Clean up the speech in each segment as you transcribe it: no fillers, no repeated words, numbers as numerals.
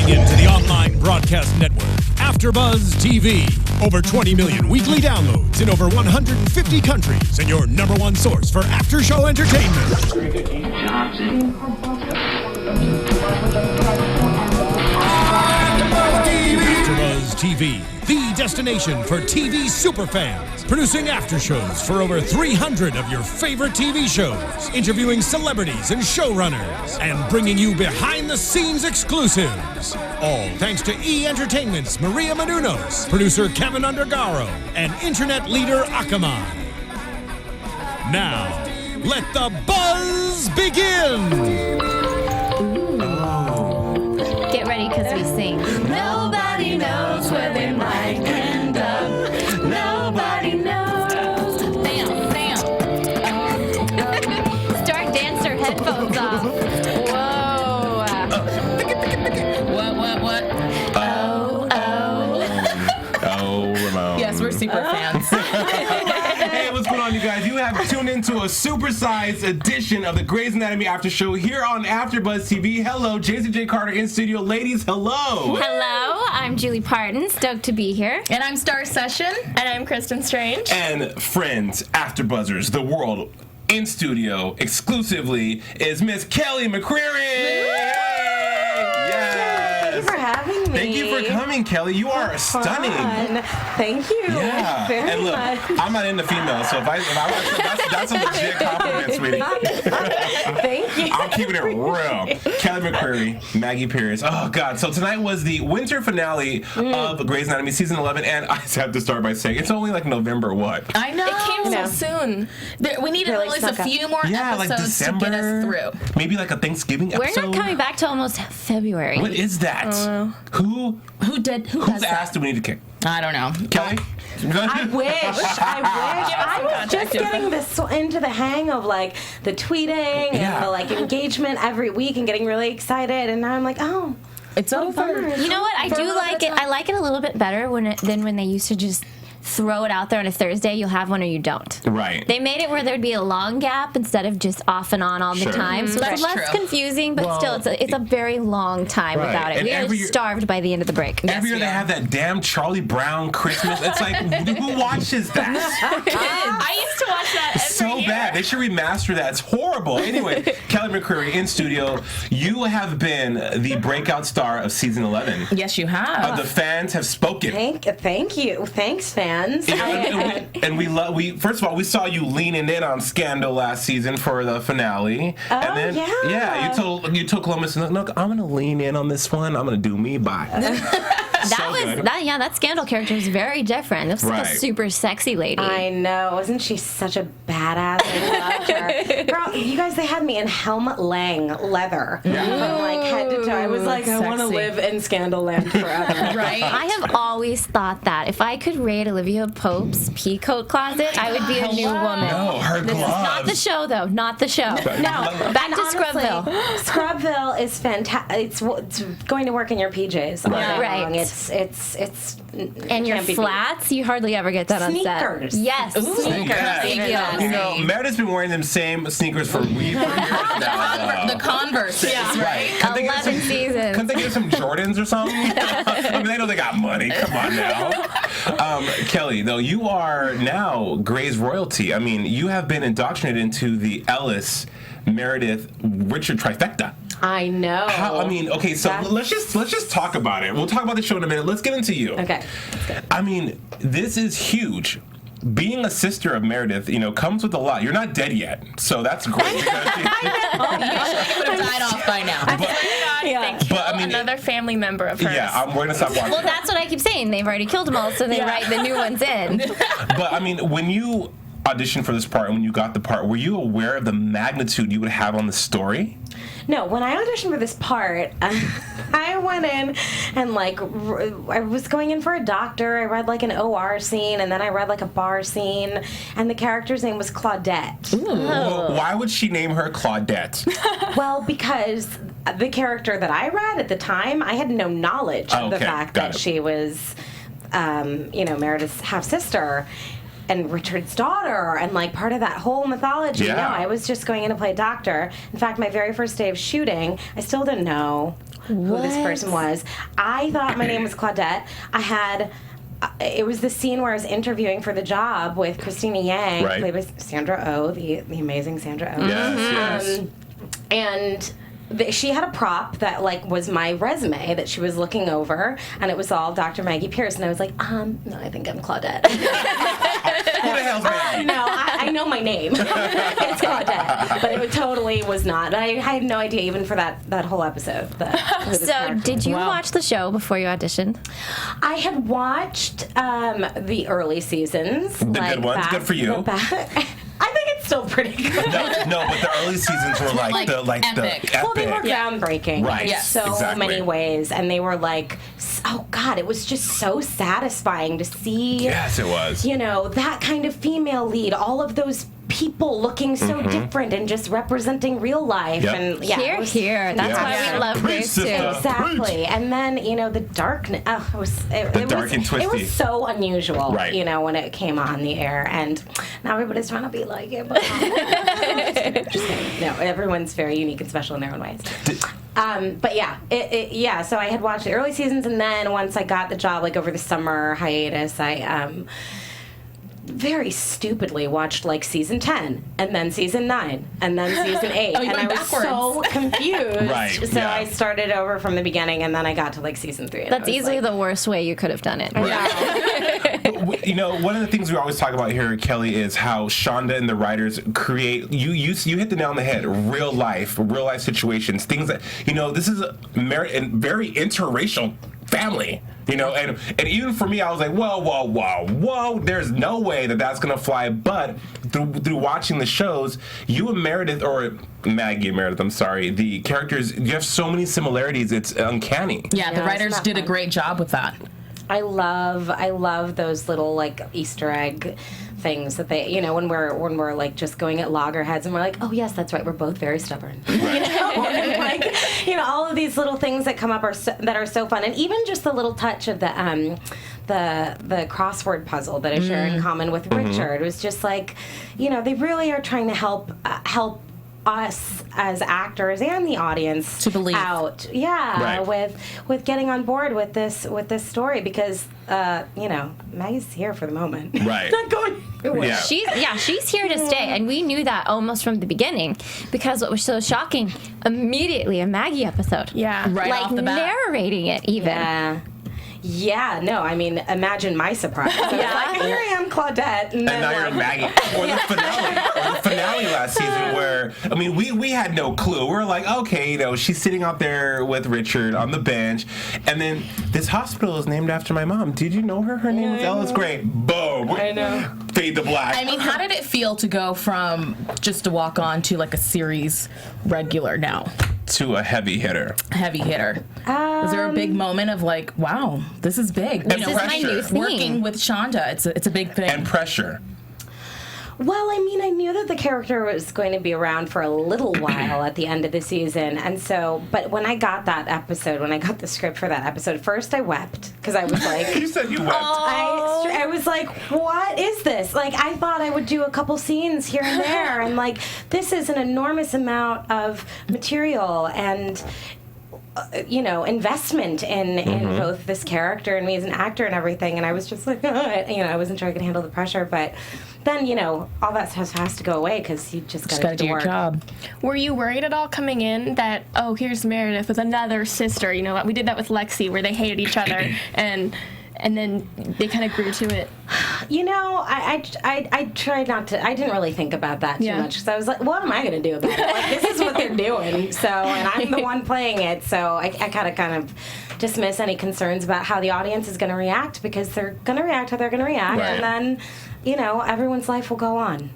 Tuning in to the online broadcast network, AfterBuzz TV. Over 20 million weekly downloads in over 150 countries, and your number one source for after-show entertainment. AfterBuzz TV, the destination for TV superfans, producing after-shows for over 300 of your favorite TV shows, interviewing celebrities and showrunners, and bringing you behind-the-scenes exclusives. All thanks to E! Entertainment's Maria Menounos, producer Kevin Undergaro, and internet leader Akamai. Now, let the buzz begin! Get ready, because we sing. Nobody knows where they might end up. Nobody knows. Bam, bam. Start dancer headphones off. Whoa. What? Oh, Ramon. Yes, we're super fans. Hey, what's going on, you guys? You have tuned into a supersized edition of the Grey's Anatomy After Show here on AfterBuzz TV. Hello, Jason J. Carter in studio. Ladies, hello. Hello, I'm Julie Partin, stoked to be here. And I'm Starr Session. And I'm Kristin Strange. And friends, AfterBuzzers, the world in studio exclusively is Miss Kelly McCreary. Thank you for having me. Thank you for coming, Kelly. You are stunning. Thank you. Yeah. Very And look, much. I'm not into females, so if I that's a legit compliment, sweetie. Thank you. I'm keeping it real. Kelly McCreary, Maggie Pierce. Oh, God. So tonight was the winter finale of Grey's Anatomy Season 11, and I just have to start by saying it's only like November what? I know. It came so soon. We needed Really at least snuck a up. few more Yeah, like episodes December. to get us through. Maybe like a Thanksgiving We're episode. not coming back till almost February. What is that? Who Who does whose that? ass do we need to kick? I don't know. Kelly? I wish. I was just getting into the hang of like the tweeting and the like engagement every week and getting really excited, and now I'm like, oh, It's over. You know what? I do like it. I like it a little bit better than when they used to just throw it out there on a Thursday. You'll have one or you don't. Right. They made it where there'd be a long gap instead of just off and on all the Sure. time. So That's it's less true. confusing, but still, it's a very long time Right. without it. And We are every year- starved by the end of the break. Every year they have that damn Charlie Brown Christmas. It's like, who watches that? I used to watch that every So year. bad. They should remaster that. It's horrible. Anyway, Kelly McCreary in studio. You have been the breakout star of season 11. Yes, you have. The fans have spoken. thank you, thanks, fans. And we first of all, we saw you leaning in on Scandal last season for the finale. Oh, And then yeah. you told Columbus, look, I'm gonna lean in on this one. I'm gonna do me by. That Scandal character was very different. It was like a Right. super sexy lady. I know. Wasn't she such a badass? I loved her. Girl, you guys, they had me in helmet lang leather. From like head to toe. I was like, I want to Sexy. live in Scandal land forever. Right? I have always thought that if I could raid Olivia Pope's peacoat closet, I would be a new woman. No, her gloves. Not the show, though. Not the show. No, back to Scrubville. Scrubville is fantastic. It's going to work in your PJs. all day Right. long. It's And your can't be beat. flats, you hardly ever get that on set. Sneakers. Yes, sneakers. Yeah. Thank you. You know, Meredith's been wearing them same sneakers for years now. The Converses, right? Couldn't they get 11 seasons. Couldn't they get some Jordans or something? I mean, they know they got money. Come on now. Kelly, though, you are now Grey's royalty. I mean, you have been indoctrinated into the Ellis, Meredith, Richard trifecta. I know. So let's just talk about it. We'll talk about the show in a minute. Let's get into you. Okay. That's good. I mean, this is huge. Being a sister of Meredith, comes with a lot. You're not dead yet, so that's great. You would have died off by now. But I mean, another family member of hers. yeah, we're gonna stop watching. Well, that's what I keep saying. They've already killed them all, so they write the new ones in. But I mean, when you auditioned for this part and when you got the part, were you aware of the magnitude you would have on the story? No, when I auditioned for this part, I went in and I was going in for a doctor. I read like an OR scene, and then I read like a bar scene, and the character's name was Claudette. Well, why would she name her Claudette? Well, because the character that I read at the time, I had no knowledge of the Okay, fact got that it. she was, Meredith's half-sister and Richard's daughter, and like part of that whole mythology. Yeah. No, I was just going in to play a doctor. In fact, my very first day of shooting, I still didn't know who this person was. I thought my name was Claudette. It was the scene where I was interviewing for the job with Christina Yang, played by Sandra Oh, the amazing Sandra Oh. Yes. And she had a prop that was my resume that she was looking over, and it was all Dr. Maggie Pierce, and I was like, no, I think I'm Claudette. Who the hell's Maggie? No, I know my name. It's Claudette, but it totally was not. I had no idea even for that whole episode. So, did you watch the show before you auditioned? I had watched the early seasons. The good ones. Good for you. I think it's still pretty good. No, but the early seasons were epic. the epic. Well, they were groundbreaking Right. in so many ways, and they were oh God, it was just so satisfying to see. Yes, it was. That kind of female lead, all of those people looking so different and just representing real life. Yep. And Here. That's why we love Grace too. Exactly. And then, the darkness. It dark and twisty. It was so unusual, right. when it came on the air. And now everybody's trying to be like it. But just kidding. No, everyone's very unique and special in their own ways. But yeah, so I had watched the early seasons, and then once I got the job, over the summer hiatus, I very stupidly watched season 10 and then season 9 and then season 8 and I was so confused. Right, so I started over from the beginning, and then I got to season 3. That's easily the worst way you could have done it. One of the things we always talk about here, Kelly, is how Shonda and the writers create. You hit the nail on the head. Real life situations, things that this is a very interracial family. And even for me, I was like, whoa, there's no way that's gonna fly. But through watching the shows, you and Meredith, or Maggie and Meredith, I'm sorry, the characters, you have so many similarities, it's uncanny. Yeah, the writers did a great job with that. I love those little Easter egg things that they, when we're just going at loggerheads, and we're like, oh yes, that's right, we're both very stubborn. And all of these little things that come up that are so fun, and even just the little touch of the crossword puzzle that I share in common with Richard. It was just they really are trying to help us as actors and the audience to believe out, with getting on board with this story, because Maggie's here for the moment, right? Not going anywhere. She's here to stay, and we knew that almost from the beginning, because what was so shocking, immediately a Maggie episode, right off the bat, narrating it even. Yeah, no, I mean, imagine my surprise. Here I am, Claudette. And now you're Maggie. Or the finale last season, where, we had no clue. We were like, okay, she's sitting out there with Richard on the bench, and then this hospital is named after my mom. Did you know her? Her name is Ellis Gray. Boom. I know. Fade to black. How did it feel to go from just to walk on to a series regular now? To a heavy hitter. Was there a big moment of wow, this is big? This is my new thing. Working with Shonda, it's a big thing. And pressure. Well, I knew that the character was going to be around for a little while at the end of the season, and so, but when I got the script for that episode, first I wept, because I was like... You said you wept. I was like, what is this? I thought I would do a couple scenes here and there, and this is an enormous amount of material and... investment in both this character and me as an actor and everything, and I was just I wasn't sure I could handle the pressure, but then all that stuff has to go away, because you just got to do your job. Were you worried at all coming in that here's Meredith with another sister? We did that with Lexi, where they hated each other, and then they kind of grew to it. I tried not to. I didn't really think about that too much, because I was like, what am I going to do about it? This is what they're doing. So, and I'm the one playing it. So I kind of dismiss any concerns about how the audience is going to react, because they're going to react how they're going to react, right. And then everyone's life will go on.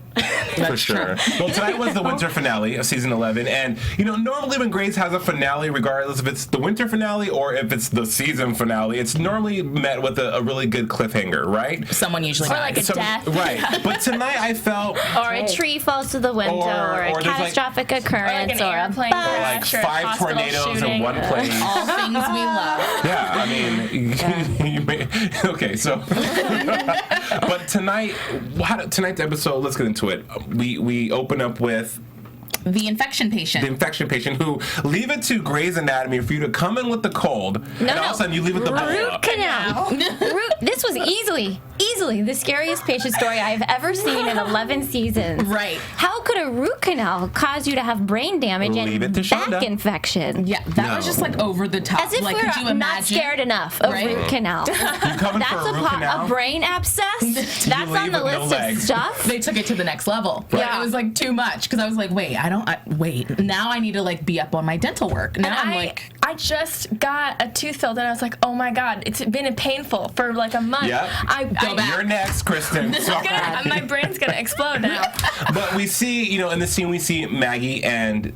For sure. Well, tonight was the winter finale of season 11, and normally when Grace has a finale, regardless if it's the winter finale or if it's the season finale, it's normally met with a really good cliffhanger, right? Someone usually dies. A death. Right. But tonight I felt... Or a tree falls to the window, or a catastrophic occurrence, or a bus. Or 5 tornadoes in one place. All things we love. Yeah, you may... Okay, so... But tonight's episode, let's get into it. We open up with The infection patient. The infection patient who leave it to Grey's Anatomy for you to come in with the cold, and all of a sudden you leave with the root canal. This was easily the scariest patient story I've ever seen in 11 seasons. Right. How could a root canal cause you to have brain damage Leave it and to back Shonda. infection? Yeah, that was just like over the top. As if like, we're could you imagine? not scared enough of Right? root canal. You coming That's for a root canal? a brain abscess. That's on leave the with no list legs. of stuff. They took it to the next level. Right. Yeah, it was like too much because I was like, wait, wait. Now I need to like be up on my dental work. Now I'm like, I just got a tooth filled and I was like, oh my god, it's been painful for like a month. Yep. You're next, Kristen. My brain's gonna explode now. But we see, in the scene, we see Maggie and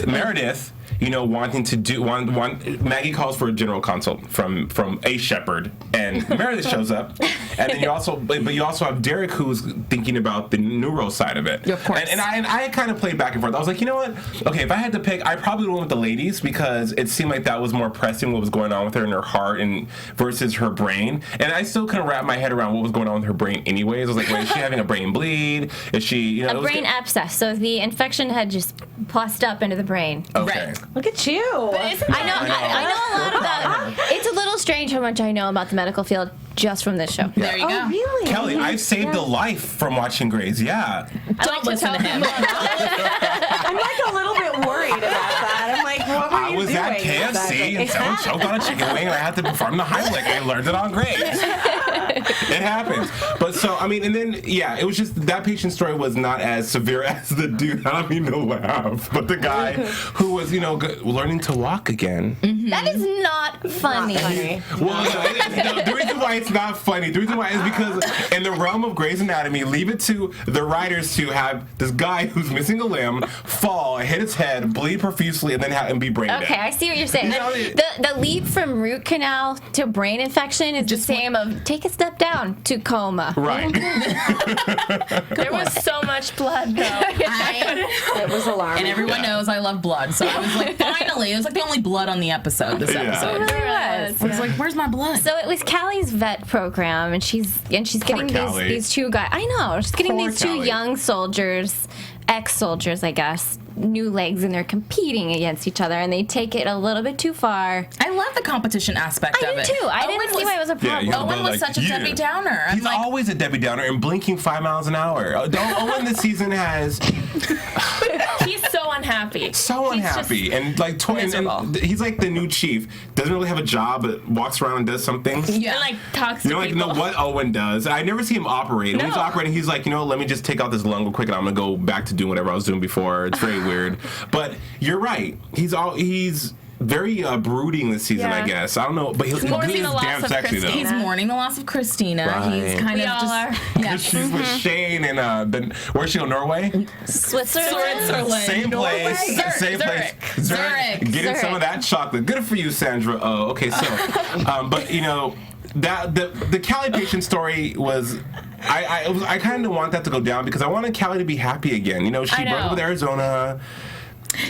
Meredith, wanting to do Maggie calls for a general consult from a shepherd, and Meredith shows up, and then you also have Derek who's thinking about the neuro side of it. Of course. And I kind of played back and forth. I was like, you know what? Okay, if I had to pick, I probably went with the ladies because it seemed like that was more pressing what was going on with her in her heart and versus her brain. And I still couldn't wrap my head around what was going on with her brain anyways. I was like, wait, is she having a brain bleed? Is she, A brain abscess. So the infection had just plussed up into the brain. Okay. Right. Look at you. I know a lot about it. It's a little strange how much I know about the medical field just from this show. there you go. Oh, really? Kelly, I've saved a life from watching Grey's. Yeah. Don't listen to him. I'm like a little bit worried about that. I'm like, what were I you was doing? at KFC and someone choked on a chicken wing and I had to perform the Heimlich. I learned it on Grey's. It happens. But so, and then, yeah, it was just that patient story was not as severe as the dude. I don't mean to laugh, but the guy who was, learning to walk again. That is not funny. Well, no, the reason why it's not funny, the reason why is because in the realm of Grey's Anatomy, leave it to the writers to have this guy who's missing a limb fall, hit his head, bleed profusely, and then have him be brain dead. Okay, I see what you're saying. The leap from root canal to brain infection is the same of take a step down to coma. Right. There was so much blood though. It was alarming. And everyone knows I love blood, so I was like, finally, it was like the only blood on the episode. This episode. It really was. I was like, where's my blood? So it was Callie's vet program, and she's getting Callie. these two guys. I know, she's getting Poor these two Callie. young soldiers, ex-soldiers, I guess, new legs, and they're competing against each other, and they take it a little bit too far. I love the competition aspect I of do it. too. I didn't see why it was a problem. Yeah, Owen was such a Debbie Downer. I'm He's like, always a Debbie Downer and blinking 5 miles an hour. Owen this season has He's so unhappy. so He's just unhappy and like and he's like the new chief. Doesn't really have a job, but walks around and does some things. yeah. And like talks You to don't like people. know what Owen does. I never see him operate. When he's No. operating, he's like, let me just take out this lung real quick and I'm gonna go back to doing whatever I was doing before. It's very weird. But you're right. He's very brooding this season, Yeah. I guess. I don't know, but he's mourning the loss damn of sexy though. Christina. He's mourning the loss of Christina. Right. He's kind We of all just are. yeah. She's with Shane and then where's she go? Norway? Switzerland. Same place. Zurich. Same place. Zurich. Getting some of that chocolate. Good for you, Sandra. Oh, okay. So, but that the Callie patient story was. I kind of want that to go down because I wanted Callie to be happy again. She broke know. up with Arizona.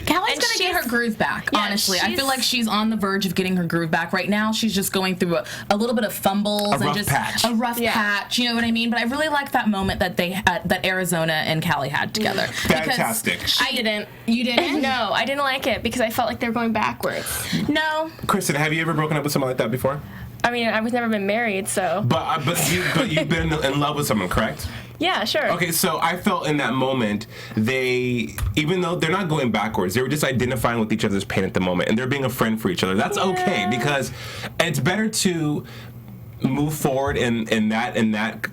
Callie's And gonna get her groove back. Yeah, honestly, I she's- feel like she's on the verge of getting her groove back right now. She's just going through a little bit of fumbles and rough just patch. a rough patch. You know what I mean? But I really like that moment that that Arizona and Callie had together. Fantastic. I didn't. You didn't? No, I didn't like it because I felt like they were going backwards. No. Kristen, have you ever broken up with someone like that before? I mean, I've never been married, so But you've been in love with someone, correct? yeah, sure. Okay, so I felt in that moment even though they're not going backwards, they were just identifying with each other's pain at the moment, and they're being a friend for each other. That's okay because it's better to move forward in that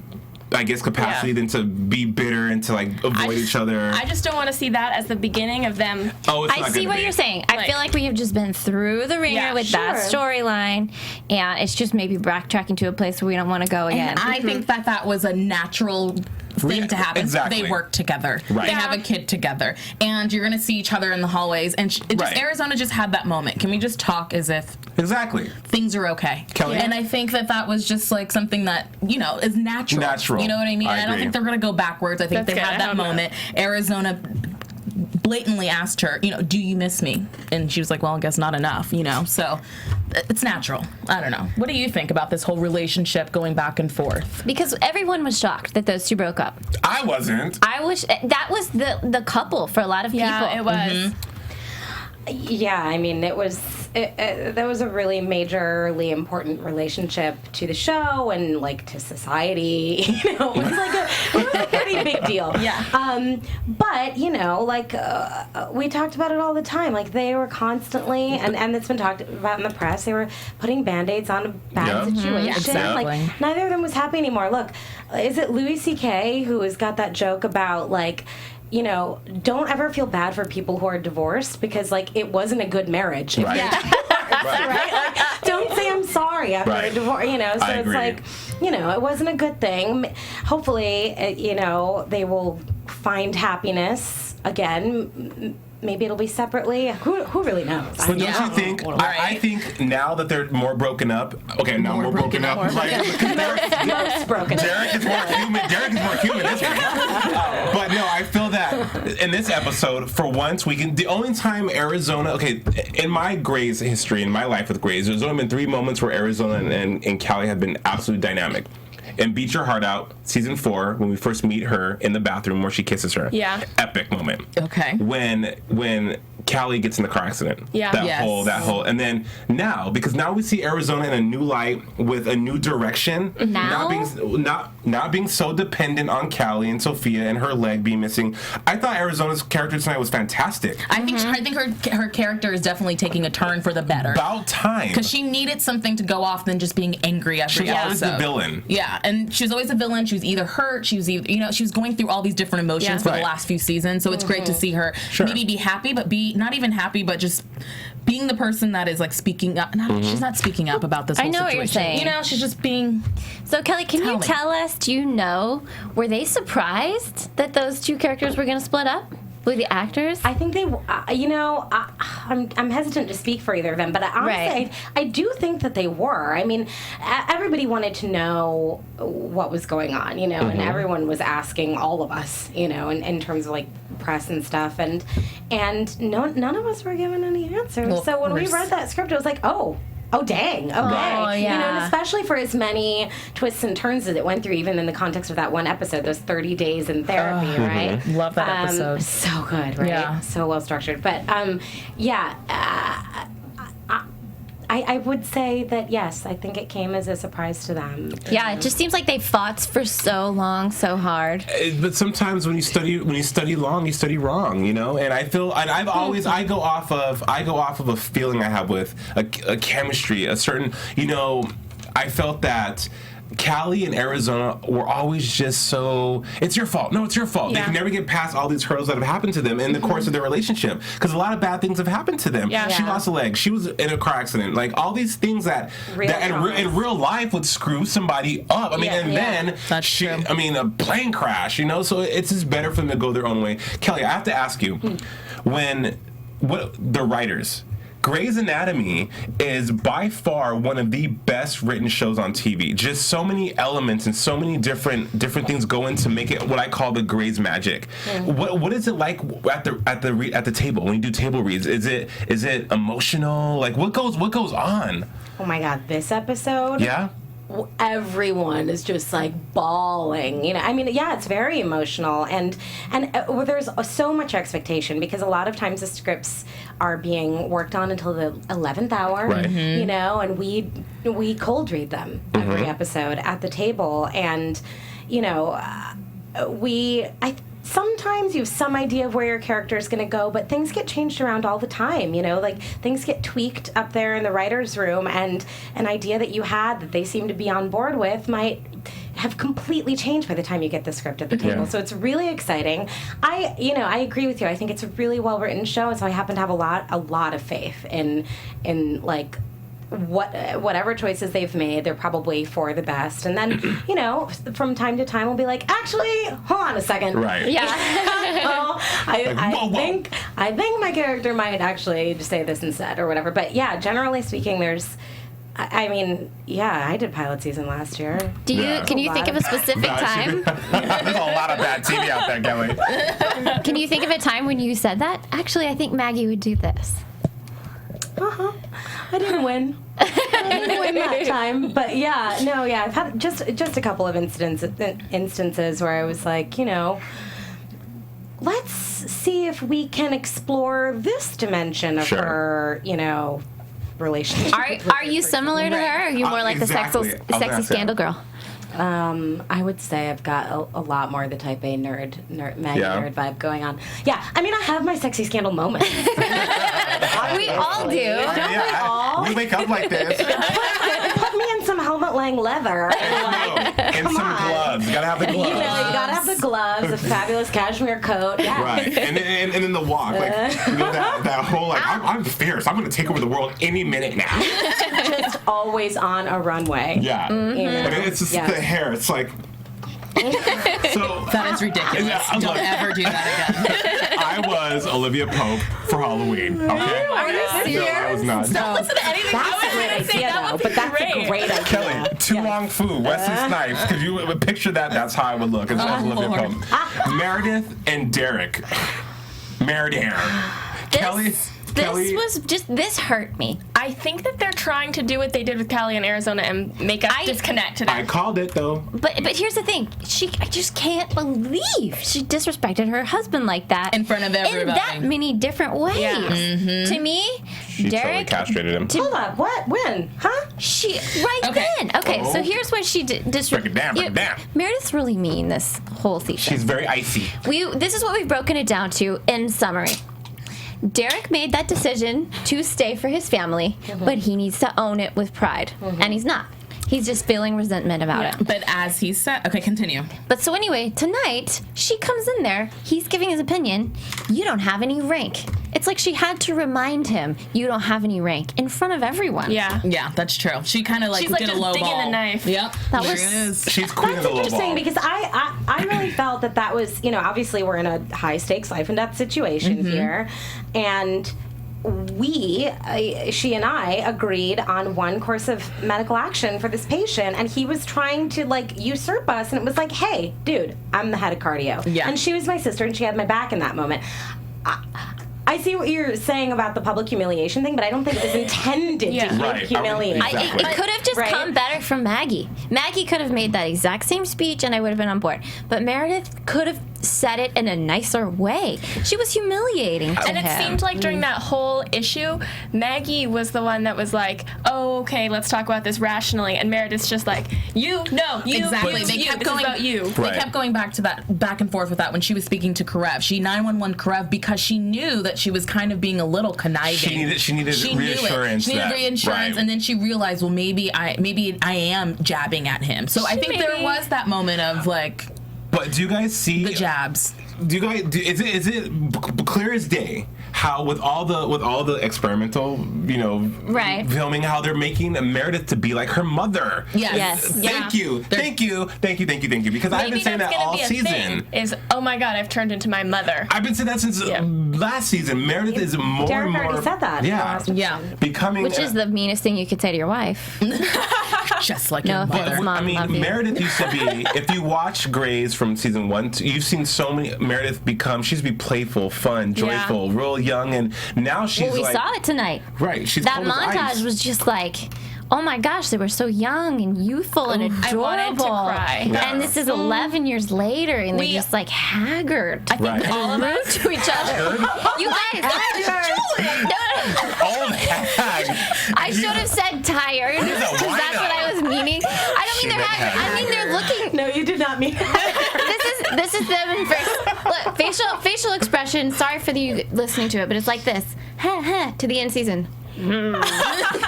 I guess capacity than to be bitter and to like avoid each other. I just don't want to see that as the beginning of them. Oh, it's I not see gonna what be. you're saying. I feel like we have just been through the ringer Yeah, with that sure. storyline, and it's just maybe backtracking to a place where we don't want to go again. And I think that was a natural thing to happen. Exactly. They work together. Right. They have a kid together. And you're going to see each other in the hallways. And Right. Arizona just had that moment. Can we just talk as if Exactly. things are okay? Kelly? And I think that was just like something that, is natural. Natural. You know what I mean? I And I don't agree. think they're going to go backwards. I think That's they good. had I that hope not. moment. Arizona blatantly asked her, do you miss me? And she was like, well, I guess not enough, So it's natural. I don't know. What do you think about this whole relationship going back and forth? Because everyone was shocked that those two broke up. I wasn't. That was the couple for a lot of people. Yeah, it was. Yeah, I mean, that was a really majorly important relationship to the show and like to society. It was a pretty big deal. Yeah. But we talked about it all the time. Like they were constantly, and it's been talked about in the press. They were putting band-aids on a bad situation. Exactly. Like neither of them was happy anymore. Look, is it Louis C.K. who has got that joke about like, don't ever feel bad for people who are divorced because, like, it wasn't a good marriage. Right. Right? Like, don't say I'm sorry after a divorce, So I it's agree. like, it wasn't a good thing. Hopefully, they will find happiness again. Maybe it'll be separately. Who really knows? But don't you think? I think now that they're more broken up. Okay, now more broken up. Right? Most broken. Derek is more human. This week. But no, I feel that in this episode, for once, we can. The only time Arizona. Okay, in my Grey's history, in my life with Grey's, there's only been 3 moments where Arizona and Callie have been absolutely dynamic. In Beat Your Heart Out, season 4, when we first meet her in the bathroom where she kisses her. Yeah. Epic moment. Okay. When Callie gets in the car accident. Yeah. That whole, and then now, because now we see Arizona in a new light with a new direction. Now? Not being so dependent on Callie and Sophia and her leg being missing. I thought Arizona's character tonight was fantastic. I think her character is definitely taking a turn for the better. About time. Because she needed something to go off than just being angry every She was episode. the villain. Yeah, and she was always a villain. She was either hurt, she was either, she was going through all these different emotions for the last few seasons. So it's great to see her maybe be happy, but be not even happy, but just being the person that is like speaking up. She's not speaking up about this whole know what situation. you're saying. She's just being. So, Kelly, can you tell us, were they surprised that those two characters were going to split up? With the actors? I think they, I'm hesitant to speak for either of them, but honestly, I do think that they were. I mean, everybody wanted to know what was going on, and everyone was asking all of us, in terms of like press and stuff, and none of us were given any answers. Well, so when we read that script, it was like, oh dang, okay. Oh, yeah. And especially for as many twists and turns as it went through, even in the context of that one episode, those 30 days in therapy, right? Love that episode. So good, right? Yeah. So well structured. But I would say that yes, I think it came as a surprise to them. Yeah, it just seems like they fought for so long, so hard. But sometimes when you study long, you study wrong, And I feel, and I've always, I go off of a feeling I have with a chemistry, a certain, I felt that Callie and Arizona were always just so, it's your fault. No, it's your fault. Yeah. They can never get past all these hurdles that have happened to them in the course of their relationship. Because a lot of bad things have happened to them. Yeah. She lost a leg. She was in a car accident. Like, all these things that in real life would screw somebody up. I mean, then That's true. a plane crash, So it's just better for them to go their own way. Kelly, I have to ask you, the writers, Grey's Anatomy is by far one of the best written shows on TV. Just so many elements and so many different things go in to make it what I call the Grey's magic. What is it like at the table when you do table reads? Is it emotional? Like what goes on? Oh my God, this episode. Yeah. Everyone is just like bawling, it's very emotional, and there's so much expectation because a lot of times the scripts are being worked on until the 11th hour, right. And we cold read them every episode at the table, and sometimes you have some idea of where your character is going to go, but things get changed around all the time, like things get tweaked up there in the writer's room, and an idea that you had that they seem to be on board with might have completely changed by the time you get the script at the table. So it's really exciting. I agree with you. I think it's a really well-written show, and so I happen to have a lot of faith in like whatever choices they've made, they're probably for the best. And then, from time to time, we'll be like, actually, hold on a second. Right. Yeah. I think my character might actually just say this instead or whatever. But yeah, generally speaking, there's I mean, yeah, I did pilot season last year. Can you think of a specific time? There's a lot of bad TV out there, Kelly. Can you think of a time when you said that? Actually, I think Maggie would do this. I didn't win. I didn't win that time, but I've had just a couple of instances where I was like, let's see if we can explore this dimension of her, relationship. Are you similar to her? Or are you more like exactly. the sexy scandal girl? I would say I've got a lot more the type A nerd Maggie nerd vibe going on. Yeah, I mean, I have my sexy scandal moments. We all do. Don't we all? We wake up like this. Put me in some helmet laying leather And some gloves. You gotta have the gloves. You gotta have the gloves, a fabulous cashmere coat. Yeah. Right, and then the walk, that whole I'm fierce. I'm gonna take over the world any minute now. Just always on a runway. Yeah, And it's just the hair. It's like. So that is ridiculous. Don't ever do that again. I was Olivia Pope for Halloween. Okay. Are you serious? No, I was not. Don't listen to anything. That's a great idea, though. But that's a great idea. Kelly, too long food. Wesley Snipes. Because you would picture that. That's how I would look. As Olivia Pope. Meredith and Derek. Kelly. This hurt me. I think that they're trying to do what they did with Callie in Arizona and make us disconnect today. I called it though. But here's the thing. I just can't believe she disrespected her husband like that in front of everybody in that many different ways. Yeah. To me, She totally castrated him. Hold up. What? When? Huh? Then. Okay, so here's what she did. Break it down. Meredith's really mean this whole season. She's very icy. This is what we've broken it down to in summary. Derek made that decision to stay for his family, but he needs to own it with pride. And he's not. He's just feeling resentment about it. But as he said, okay, continue. But so anyway, tonight, she comes in there, he's giving his opinion, you don't have any rank. It's like she had to remind him, you don't have any rank, in front of everyone. Yeah. Yeah, that's true. She kind of She's did just a low digging ball. the knife. Yep. That there was- it is. She's queen That's of the low interesting ball. because I really felt that was, obviously we're in a high stakes life and death situation here. And she and I agreed on one course of medical action for this patient, and he was trying to usurp us, and it was like, hey, dude, I'm the head of cardio. Yeah. And she was my sister, and she had my back in that moment. I see what you're saying about the public humiliation thing, but I don't think it was intended to Right. humiliate. Exactly. It could have just come better from Maggie. Maggie could have made that exact same speech and I would have been on board. But Meredith could have said it in a nicer way. She was humiliating to And him. it seemed like during that whole issue, Maggie was the one that was like, oh, okay, let's talk about this rationally. And Meredith's just like, Exactly. They kept going about you. They kept going back to that, back and forth with that when she was speaking to Karev. She 911 Karev because she knew that she was kind of being a little conniving. She needed reassurance. She needed reassurance, and then she realized, well, maybe I am jabbing at him. So I think there was that moment of But do you guys see the jabs? Do you guys? Is it clear as day how with all the experimental, Right. filming, how they're making Meredith to be like her mother? Yes. Thank you. Because I've been saying that all season. Is, oh my God, I've turned into my mother. I've been saying that since last season. Meredith is more Derek and more. already said that. Yeah. Becoming. Which is the meanest thing you could say to your wife. Just like No your mother. offense, Mom, love you. Meredith used to be. If you watch Grey's from season 1, you've seen so many. Meredith she used to be playful, fun, joyful, real young, and now she's we saw it tonight. Right, she's that cold as montage ice. was just like, oh my gosh, they were so young and youthful and adorable. I wanted to cry. Yeah. And this is 11 years later, and they're just like haggard. I think all of us to each other. You guys, Old hag. I should have said tired because that's what I was meaning. I don't mean they're haggard. I mean they're looking. No, you did not mean This is them in look, facial expression. Sorry for you listening to it, but it's like this. To the end season.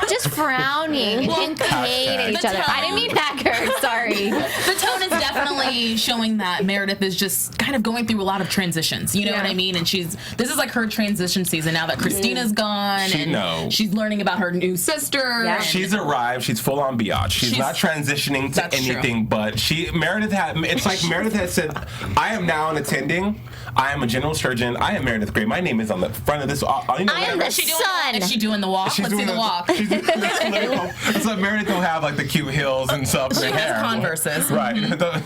Just frowning in pain at each other. I didn't mean haggard. Sorry. The tone is definitely showing that Meredith is just kind of going through a lot of transitions. You know what I mean? And this is like her transition season now that Christina's gone she's learning about her new sister. Yeah. She's arrived. She's full on biatch. She's not transitioning to anything, but Meredith had said, I am now an attending. I am a general surgeon. I am Meredith Grey. My name is on the front of this. I am the sun. Is she doing the walk? Let's see the walk. She's doing So Meredith don't have like the cute heels and stuff. She has Converses. Right.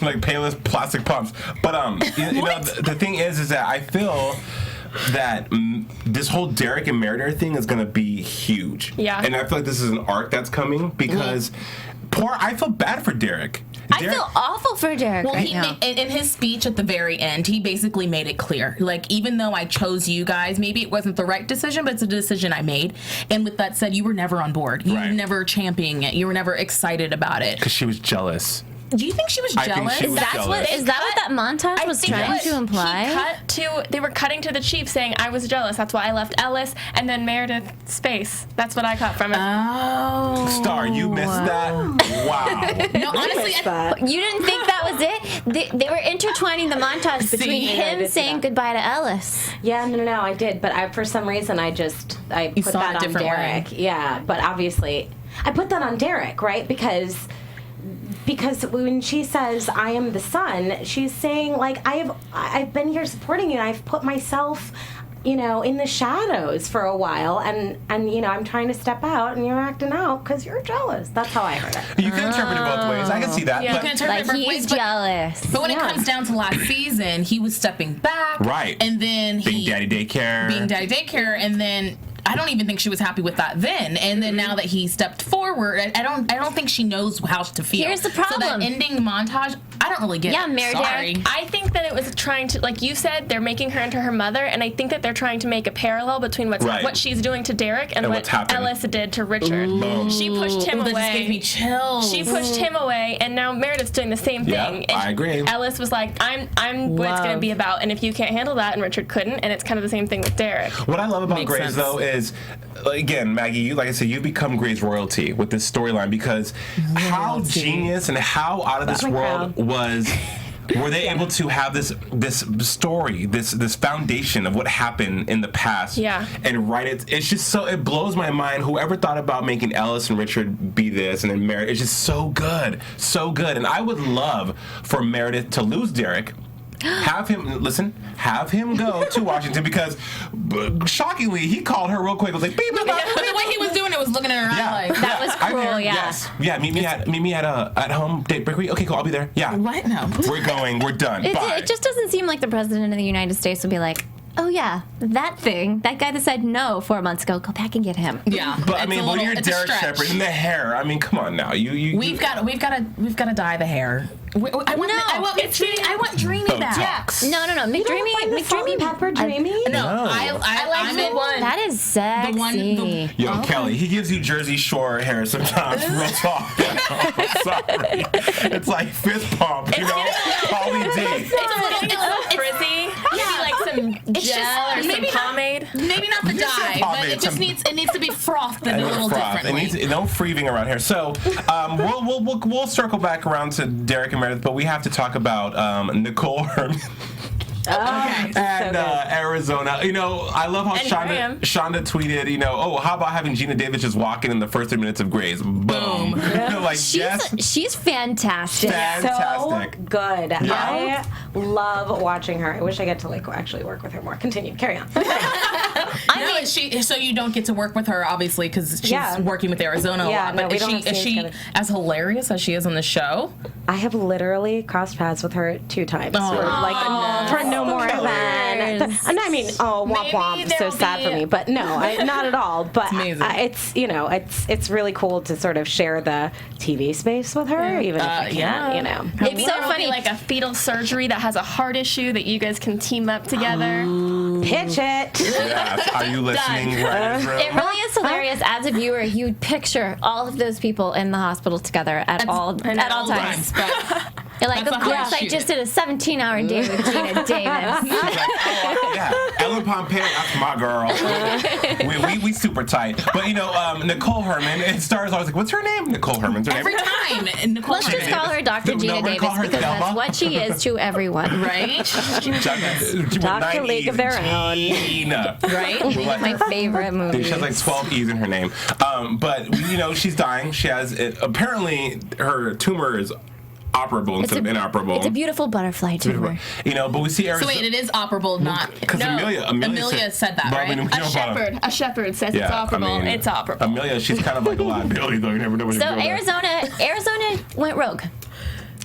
Like Payless plastic pumps. But you know, the thing is that I feel that this whole Derek and Meredith thing is going to be huge. Yeah. And I feel like this is an arc that's coming because I feel bad for Derek. I feel awful for Derek right now. In his speech at the very end, he basically made it clear. Like, even though I chose you guys, maybe it wasn't the right decision, but it's a decision I made. And with that said, you were never on board. You were never championing it. You were never excited about it. Because she was jealous. Do you think she was I think jealous? she was jealous. Is that what that montage was trying to imply? They were cutting to the chief saying, I was jealous, that's why I left Ellis, and then Meredith space. That's what I caught from it. Oh. Starr, you missed that? Wow. No, honestly, You didn't think that was it? They were intertwining the montage between him saying goodbye to Ellis. Yeah, no, I did, but for some reason I put saw that it a on different Derek. way. Yeah, but obviously I put that on Derek, right? Because when she says I am the son, she's saying like I've been here supporting you and I've put myself, you know, in the shadows for a while and you know, I'm trying to step out and you're acting out because you're jealous. That's how I heard it. You can interpret it both ways. I can see that. Yeah. But you can interpret it Like, both ways, he's but- jealous. But when it comes down to last season, he was stepping back. Right. And then being daddy daycare. And then I don't even think she was happy with that then. And then now that he stepped forward, I don't think she knows how to feel. Here's the problem. So that ending montage, I don't really get Yeah, it. Meredith. Sorry. I think that it was trying to, like you said, they're making her into her mother, and I think that they're trying to make a parallel between what she's doing to Derek and what's what happened. Ellis did to Richard. Boom. She pushed him That away. just gave me chills. She pushed him away, and now Meredith's doing the same thing. Yeah, And I agree. Ellis was like, I'm what it's going to be about, and if you can't handle that, and Richard couldn't, and it's kind of the same thing with Derek. What I love about Makes Grey's sense. though is, again, Maggie, like I said, you become Grey's royalty with this storyline because how genius and how out of this world were they able to have this story, this foundation of what happened in the past, and write it? It's just so, it blows my mind. Whoever thought about making Ellis and Richard be this and then Meredith, it's just so good, and I would love for Meredith to lose Derek. Have him go to Washington because, shockingly, he called her real quick. It was like, beep, beep, beep. The way he was doing it was looking in her eye like, That was I'm cruel, there. yeah. Yes. Yeah, meet me at home date bakery. Okay, cool, I'll be there. Yeah. what? No. We're done. Bye. It just doesn't seem like the president of the United States would be like, oh yeah, that guy that said no 4 months ago, go back and get him. Yeah. But I It's mean, a when little- you're it's a Derek stretch. Shepherd and the hair, I mean, come on now. We've got to dye the hair. I want dreamy back. Botox. No. McDreamy. Pepper dreamy. No, I like I'm the in one. That is sexy. Yo, Kelly, he gives you Jersey Shore hair sometimes. Real talk. Sorry. It's like fist pump, you know? Pauly D. It's a little frizzy. Yeah, like some gel or some pomade. Maybe not the dye, but pomade, it just some- needs to be frothed a little differently. It needs no freezing around here. So we'll circle back around to Derek and Meredith, but we have to talk about Nicole Herman. And Arizona. You know, I love how Graham. Shonda tweeted, you know, oh, how about having Gina Davis just walk in the first 3 minutes of Grey's? Boom. Like, yes. She's fantastic. Fantastic. So good. Yeah. I love watching her. I wish I get to like actually work with her more. Continue. Carry on. So you don't get to work with her, obviously, because she's working with Arizona a lot. But we don't have is scenes she together. as hilarious as she is on the show? I have literally crossed paths with her 2 times. Oh, For no more than. And I mean, womp Maybe womp. So there'll sad be- for me, but no, not at all. But amazing. it's really cool to sort of share the TV space with her, even if I can't. You know, Maybe so funny, like a fetal surgery that has a heart issue that you guys can team up together. pitch it. Yes. Are you listening? Right, It really is hilarious. As a viewer, you would picture all of those people in the hospital together at all times. But You're like, That's of not how course, you I shoot just it. did a 17-hour day with Gina Davis. Like, Ellen Pompeo, that's my girl. we super tight. But you know, Nicole Herman, and Star's always like, what's her name? Nicole Herman's her every name. time, and Nicole Let's just Herman- call her Dr. No, Gina we're gonna Davis call her because Thelma. that's what she is to everyone. right? Dr. League of Their Own. Right? One of my favorite movies. She has like 12 E's in her name. But, you know, she's dying. She has, apparently, her tumor is operable instead of inoperable. It's a beautiful butterfly tumor. You know, but we see Arizona. So wait, it is operable, not... Because Amelia said that, right? A shepherd says it's operable. It's operable. Amelia, she's kind of like a liability, though. You never know when So Arizona went rogue.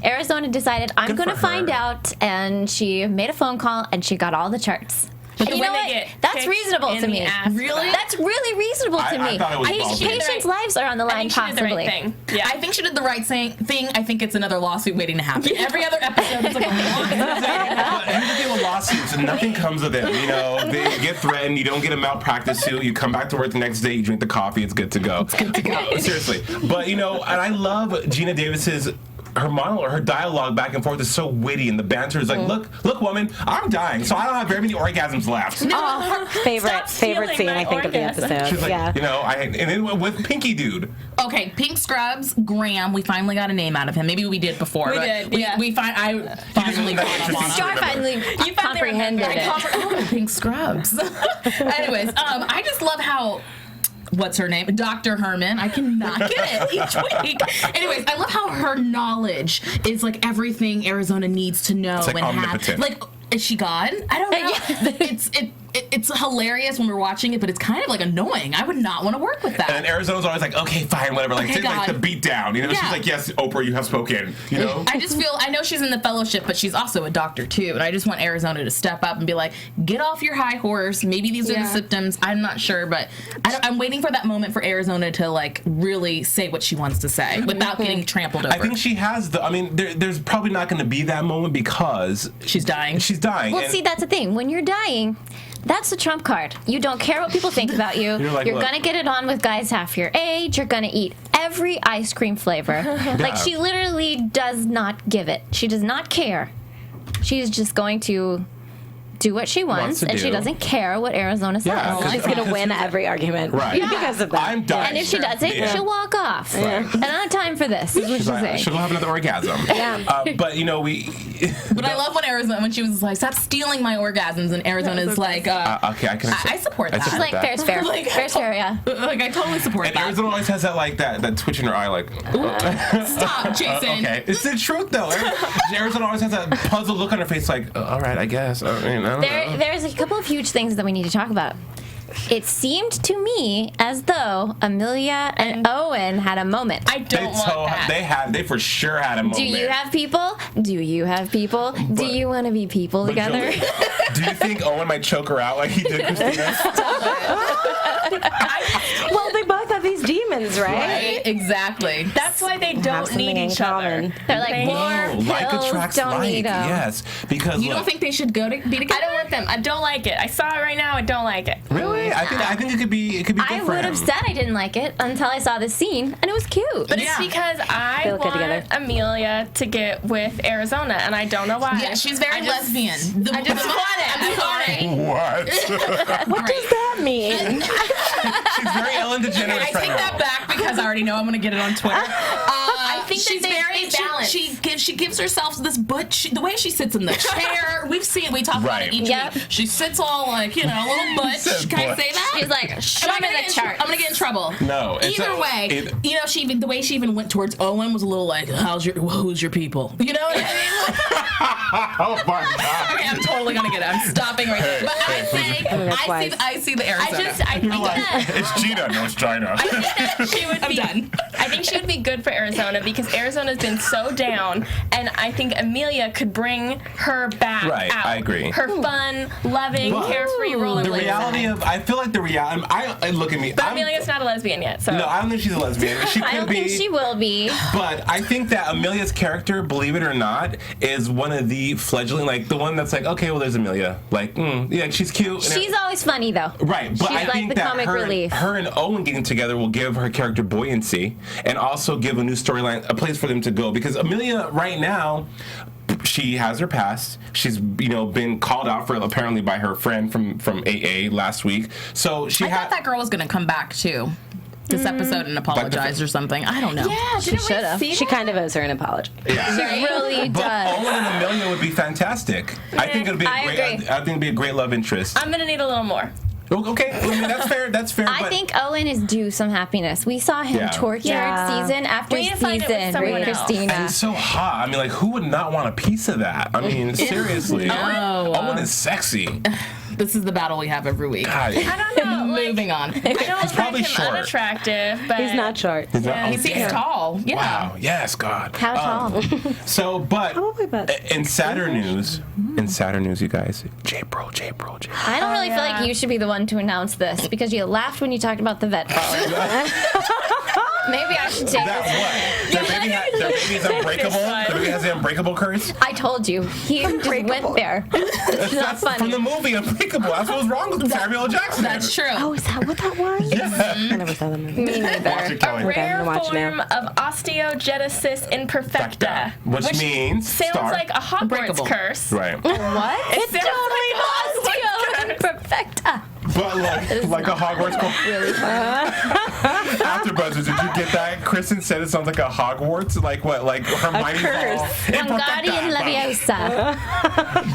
Arizona decided, I'm going to find out, and she made a phone call, and she got all the charts. But you know what? That's reasonable to me. Really? That's really reasonable to me. I thought it was patients' lives are on the line, possibly. I think she did the right thing. I think it's another lawsuit waiting to happen. Every other episode is like a lawsuit. But here's the thing with lawsuits, and nothing comes of them. You know, they get threatened. You don't get a malpractice suit. You come back to work the next day. You drink the coffee. It's good to go. It's good to go. Seriously. But, you know, and I love Gina Davis's... Her monologue, her dialogue back and forth is so witty, and the banter is like, look, woman, I'm dying, so I don't have very many orgasms left. Favorite scene, I think, of the episode. She's like, you know, and then with Pinky Dude. Okay, Pink Scrubs, Graham. We finally got a name out of him. Maybe we did before. I finally caught up on Star finally comprehended it. Pink Scrubs. Anyways, I just love how. What's her name? Dr. Herman. I cannot get it each week. Anyways, I love how her knowledge is like everything Arizona needs to know. It's like omnipotent. Like, is she God? I don't know. It's hilarious when we're watching it, but it's kind of like annoying. I would not want to work with that. And Arizona's always like, okay, fine, whatever. Like, take like the beat down. You know, she's like, yes, Oprah, you have spoken. You know. I know she's in the fellowship, but she's also a doctor too. And I just want Arizona to step up and be like, get off your high horse. Maybe these are the symptoms. I'm not sure, but I'm waiting for that moment for Arizona to like really say what she wants to say without getting trampled over. I think she has there's probably not going to be that moment because she's dying. Well, see, that's the thing. When you're dying, that's the trump card. You don't care what people think about you. You're going to get it on with guys half your age. You're going to eat every ice cream flavor. Like, she literally does not give it. She does not care. She's just going to do what she wants, and she doesn't care what Arizona says. She's going to win every argument because of that. I'm dying. And if she doesn't, she'll walk off. I don't have time for this, is what she's saying. She'll have another orgasm. But, you know, But I love when she was like, stop stealing my orgasms, and Arizona's like, okay, I support that. She's like, fair's fair. Fair's fair, yeah. Like, I totally support that. And Arizona always has that twitch in her eye, like... Stop, Jason. Okay. It's the truth, though. Arizona always has that puzzled look on her face, like, all right, I guess. There's a couple of huge things that we need to talk about. It seemed to me as though Amelia and Owen had a moment. I don't want that. They for sure had a moment. Do you have people? Do you have people? Do you want to be people together? Julie, do you think Owen might choke her out like he did Christina? Well, they both have these demons, right? Exactly. That's why they don't need each other. They're like, more like pills, attracts don't like. need them. Yes, because you don't think they should be together? I don't want them. I don't like it. I saw it right now. I don't like it. Really? I think it could be good I for would him. have said I didn't like it until I saw this scene, and it was cute. But it's because I want Amelia to get with Arizona, and I don't know why. Yeah, she's very lesbian. I just want it. I'm sorry. What? What does that mean? She's very Ellen DeGeneres. I take that back because I already know I'm going to get it on Twitter. I think she's that very balanced. She gives herself this the way she sits in the chair. We talk about it each week. She sits all like, a little butch. Can I say that? She's like, show me the chart. I'm gonna get in trouble. No. Either way, the way she even went towards Owen was a little like, who's your people? You know what I mean? Oh my God. Okay, I'm totally gonna get it. I'm stopping right there. But I see the Arizona. I think that it's Gina, no, it's China. I think that she would be. I think she would be good for Arizona because Arizona's been so down, and I think Amelia could bring her back out. I agree. Her fun, loving, carefree rolling. The reality of, I feel like the reality. I look at me. But Amelia's not a lesbian yet, so. No, I don't think she's a lesbian. She could I don't be. think she will be. But I think that Amelia's character, believe it or not, is one of the fledgling, like the one that's like, okay, well, there's Amelia. Like, yeah, she's cute. She's always funny though. Right, but she's I think the that comic relief. her and Owen getting together will give her character buoyancy and also give a new storyline, a place for them to go. Because Amelia, right now, she has her past. She's been called out for apparently by her friend from AA last week. So I thought that girl was going to come back too. This episode and apologize or something. I don't know. Yeah, she should have. She kind of owes her an apology. Yeah. She really But does. Owen and Amelia would be fantastic. I think it'd be a great. I think it'd be a great love interest. I'm gonna need a little more. Okay, I mean, that's fair. That's fair. I but think Owen is due some happiness. We saw him tortured season after We need to find it with season someone with else. Christina. and he's so hot. I mean, like, who would not want a piece of that? I mean, seriously. Owen is sexy. This is the battle we have every week. God. I don't know. Moving on. I don't probably find him short. unattractive, but He's not short. He's not- Yeah, He's tall. Yeah. Wow. Yes, God. How tall? So, but Probably about in Saturn news, you guys, J-Bro. I don't really feel like you should be the one to announce this because you laughed when you talked about the vet falling. Maybe I should take That this. what? Their baby's unbreakable? Their baby has the unbreakable curse? I told you. He just went there. It's not funny. From the movie Unbreakable. That's what was wrong with Samuel L. Jackson. That's true. Oh, is that what that was? I never saw that movie. Me neither. Watch it, Kelly. rare watch form now. of osteogenesis imperfecta, Which means sounds Starr. like a Hogwarts Unbreakable. curse. Right. What? It sounds like a Hogwarts curse. Perfecta. But like a Hogwarts call. Really funny. AfterBuzz, did you get that? Kristen said it sounds like a Hogwarts. Like what? Like Hermione's all Wingardium Leviosa.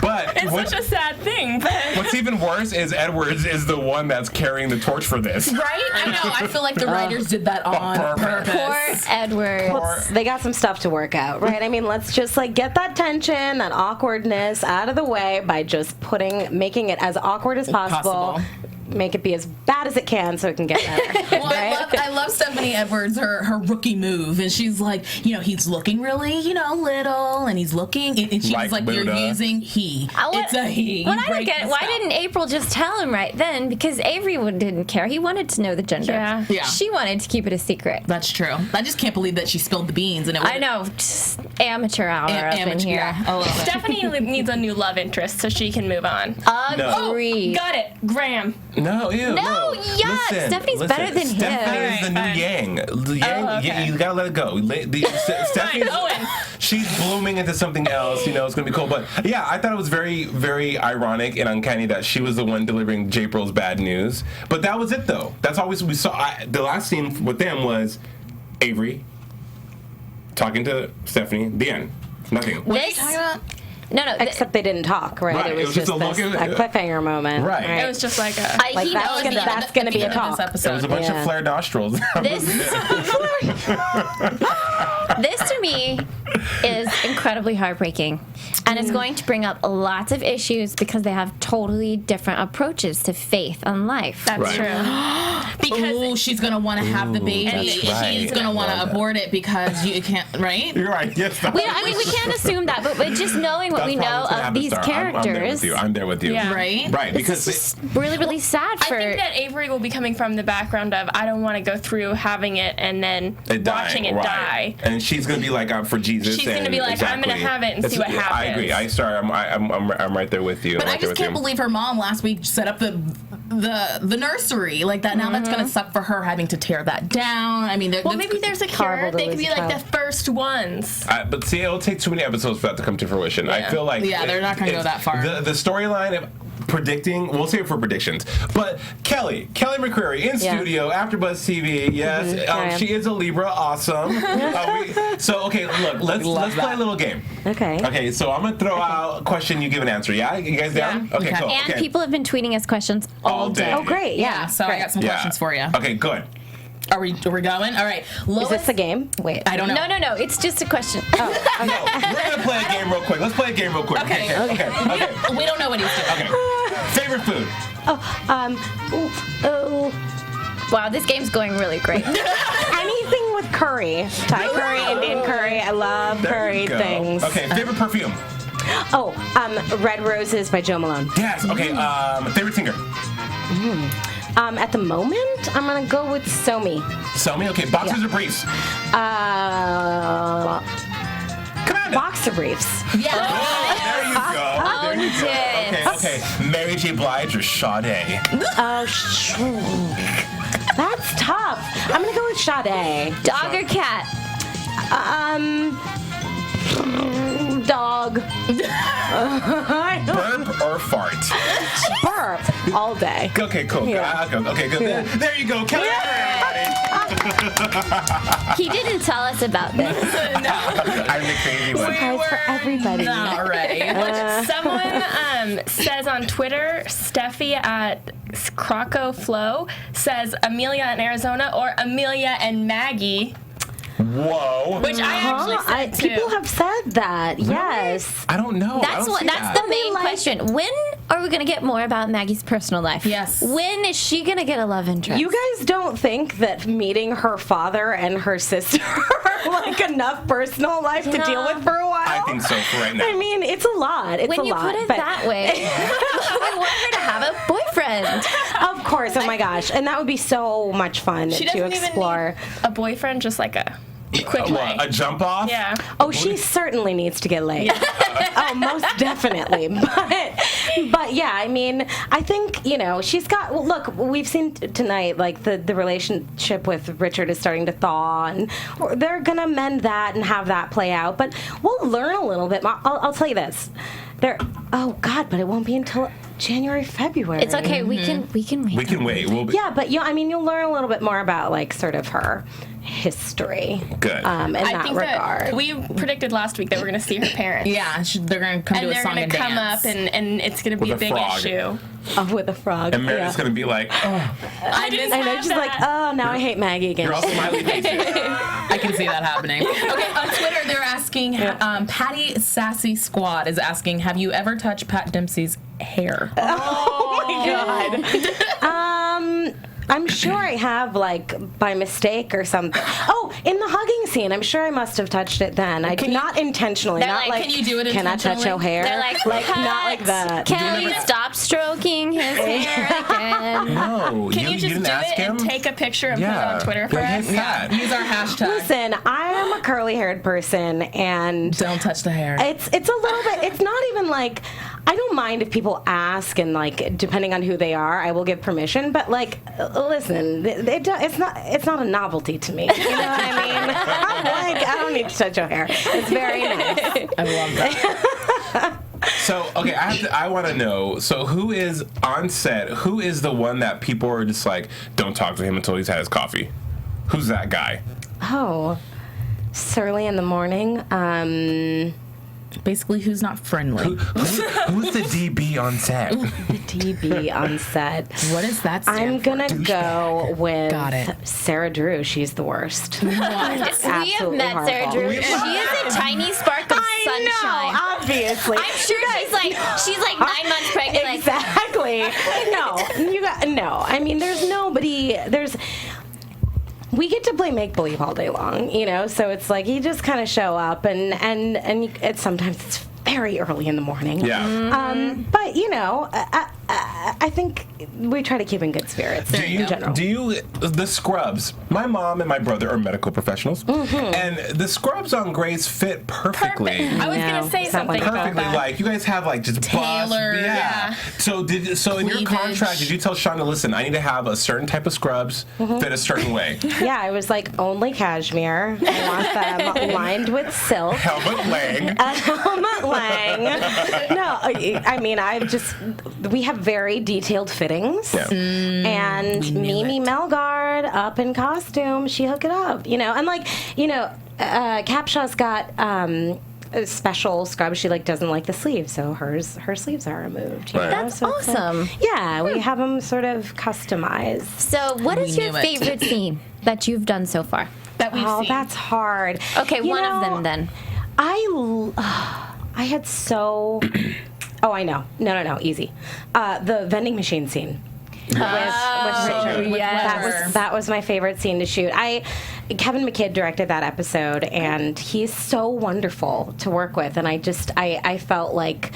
But It's such a sad thing, but what's even worse is Edwards is the one that's carrying the torch for this. Right? I know. I feel like the writers did that on purpose. purpose. Poor Edward. They got some stuff to work out, right? I mean, let's just like get that tension, that awkwardness out of the way by just making it as awkward as possible. Make it be as bad as it can so it can get better. Well, I love Stephanie Edwards, her rookie move, and she's like, he's looking really, little, and he's looking, and she's Like like, Buddha. you're using he. It's a he. What You I don't break get, the why spell. didn't April just tell him right then? Because Avery didn't care. He wanted to know the gender. Yeah. Yeah. She wanted to keep it a secret. That's true. I just can't believe that she spilled the beans, and it was I know. Just amateur hour up in here. Yeah, I love it. Stephanie needs a new love interest so she can move on. Agreed. Got it, Graham. No, ew, No, yuck. Stephanie's better than him. Stephanie is the new Alright, Yang. The Yang, okay. you gotta let it go. Stephanie's, Owen. she's blooming into something else. It's gonna be cool. But yeah, I thought it was very, very ironic and uncanny that she was the one delivering J-Bro's bad news. But that was it, though. That's always we saw. The last scene with them was Avery talking to Stephanie. The end. Nothing. What are you talking about? No. Except they didn't talk, right? Right, It was just a look this, at a it. cliffhanger moment. Right. It was just like a. Like he that's knows gonna, that. be a talk. This episode. There was a bunch of flared nostrils. This to me is incredibly heartbreaking, and it's going to bring up lots of issues because they have totally different approaches to faith and life. That's Right. true. Because She's gonna want to have the baby. that's right. She's gonna want to abort it because you can't, right? You're right. Yes. We can't assume that, but just knowing what we know of these characters, I'm there with you. Yeah. Right? Right. it's Because just really, really sad I for. think that Avery will be coming from the background of I don't want to go through having it and then watching it die. And she's gonna be like out for Jesus. She's gonna be like, I'm gonna have it and see what I agree. happens. I'm right there with you. But I'm I right there just with can't you. believe her mom last week set up the nursery like that. Now that's gonna suck for her having to tear that down. I mean, Well, maybe there's a cure. horrible to They could lose be a like child. the first ones. But see, it'll take too many episodes for that to come to fruition. I feel like they're not gonna go that far. The storyline of predicting, we'll save it for predictions. But Kelly McCreary in studio, AfterBuzz TV. Yes, she is a Libra. Awesome. Okay, look, let's play a little game. Okay. Okay, so I'm gonna throw out a question. You give an answer. Yeah, you guys down? Yeah. Okay, Okay. cool. and okay. people have been tweeting us questions all day. Oh, great. yeah. So I got some questions for you. Okay, good. Are we going? All right. Lois, Is this a game? Wait, I don't know. No. It's just a question. No, we're gonna play a game real quick. Let's play a game real quick. Okay. We don't know what he's doing. Okay. Favorite food? Wow, this game's going really great. Anything with curry. Thai curry, Indian curry. I love There curry you go. things. Okay, favorite perfume? Red Roses by Joe Malone. Yes. Okay. Favorite singer? At the moment, I'm gonna go with Somi. Somi. Okay. Boxers or briefs? Come on. Boxer briefs. Yeah. Oh, there you go. There you go. yes. Okay. Mary J. Blige or Sade? That's tough. I'm gonna go with Sade. Dog or cat? Dog. Burp or fart? Burp all all day. Okay, cool. Yeah. Okay, good. Yeah. There you go, Kelly. He didn't tell us about this. I'm the crazy one. Surprise for everybody. Not ready. Someone says on Twitter, Steffi at Croco Flow says Amelia in Arizona or Amelia and Maggie. Whoa. Which I actually said too. People have said that. Really? Yes. I don't know. That's the main question. When are we gonna get more about Maggie's personal life? Yes. When is she gonna get a love interest? You guys don't think that meeting her father and her sister are like enough personal life to deal with for a while? I think so for right now. I mean, it's a lot. It's when a you lot. put it but- that way, I want her to have a boyfriend. Of course. Oh my gosh. And that would be so much fun She to doesn't explore. even need a boyfriend, just like a quick way. A jump off? Yeah. Oh, she certainly needs to get laid. Oh, most definitely. But yeah, I mean, I think, she's got, well, look, we've seen tonight, like, the relationship with Richard is starting to thaw, and they're going to mend that and have that play out. But we'll learn a little bit more. I'll tell you this. Oh, God, but it won't be until January, February. It's okay. We can wait. We can wait. Yeah, but you'll learn a little bit more about, like, sort of her history. Good. In I that think regard. that we predicted last week that we're going to see her parents. Yeah, they're going to come And to a they're song going and to come dance. up, and it's going to be With a a big frog. issue. With a frog. And Meredith's going to be like, oh, I didn't I know, have she's that. like, oh, now I hate Maggie again. you're all smiley faces. I can see that happening. Okay, on Twitter they're asking, Patty Sassy Squad is asking, have you ever touched Pat Dempsey's hair? Oh my God. I'm sure I have, like, by mistake or something. Oh, in the hugging scene, I'm sure I must have touched it then. Not intentionally. They're Not like, like, can you do it can I touch your intentionally? hair? They're like, not like that. Kelly, stop stroking his hair again. No, Can you just didn't do ask it him? and take a picture and put it on Twitter for Like, us? hit that. Use our hashtag. Listen, I am a curly-haired person, and Don't touch the hair. it's a little bit. It's not even like. I don't mind if people ask, and like depending on who they are, I will give permission. But like, listen, it's not a novelty to me. You know what I mean? I'm like, I don't need to touch your hair. It's very nice. I love that. So, okay, I want to know, so who is on set, who is the one that people are just like, don't talk to him until he's had his coffee? Who's that guy? Oh, surly in the morning. Basically, who's not friendly? Who's the DB on set? The DB on set. What is that? I'm gonna go with Got it. Sarah Drew. She's the worst. We have met Sarah Drew. She is a tiny spark of sunshine. Obviously. I'm sure she's like 9 months pregnant. Like, Exactly. No. I mean, there's nobody. We get to play make believe all day long, So it's like you just kind of show up, and sometimes it's very early in the morning. Yeah. But I think we try to keep in good spirits in general. The scrubs? My mom and my brother are medical professionals, and the scrubs on Grey's fit perfectly. I was going to say something about Perfectly, that. like you guys have like just Tailored, bust, yeah. So in your Cleavage. contract, did you tell Shonda, listen, I need to have a certain type of scrubs fit a certain way? Yeah, I was like, only cashmere. I want them lined with silk. Helmut Lang. Helmut Lang. No, I mean, we have very detailed fittings. Yeah. And Mimi Melgard up in costume, she hook it up, And like, Capshaw's got a special scrub. She doesn't like the sleeves, so her sleeves are removed. Right. that's So it's awesome. we have them sort of customized. So, what is your knew it. favorite scene that you've done so far? That we've seen. That's hard. Okay, You one of know, them then. I had so. Oh, I know. No, easy. The vending machine scene. With Richard. yes. That was my favorite scene to shoot. Kevin McKidd directed that episode, and he's so wonderful to work with. And I felt like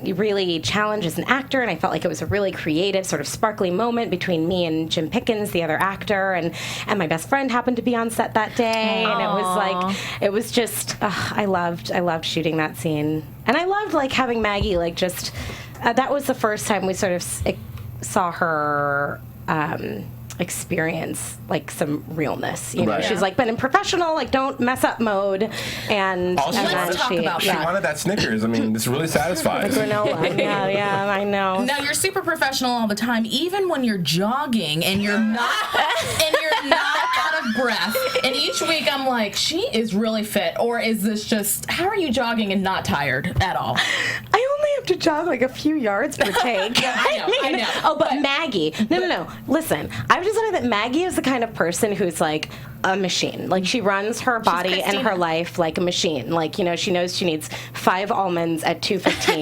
really challenged as an actor, and I felt like it was a really creative, sort of sparkly moment between me and Jim Pickens, the other actor, and my best friend happened to be on set that day, and it was just I loved shooting that scene, and I loved having Maggie that was the first time we sort of saw her experience like some realness. You know, Right. she's like been in professional, like don't mess up mode, and All she and wanted- then talk about She wanted that Snickers. I mean, this really satisfies. granola. yeah, I know. Now you're super professional all the time, even when you're jogging and you're not out of breath. And each week I'm like, she is really fit, or is this just how are you jogging and not tired at all? I only have to jog like a few yards per take. I know. Oh, but Maggie. No. Listen, I've decided that Maggie is the kind of person who's like a machine. Like she runs her body and her life like a machine. Like, you know, she knows she needs 5 almonds at 2:15.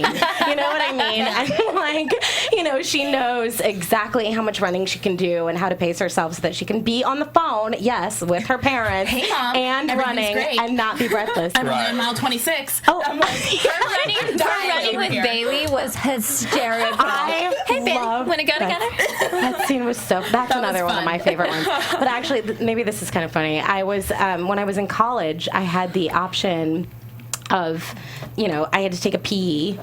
You know what I mean? And like, you know, she knows exactly how much running she can do and how to pace herself so that she can be on the phone, yes, with her parents, Hey, Mom, and everything's running great. and not be breathless. I'm only on mile 26. Oh. I'm like, Her running with Bailey was hysterical. I Hey, Bailey, love want to go that. together? That scene was so. That's That another was one of fun. my favorite ones. But actually, maybe this is kind of funny. I was when I was in college, I had the option of, you know, I had to take a PE.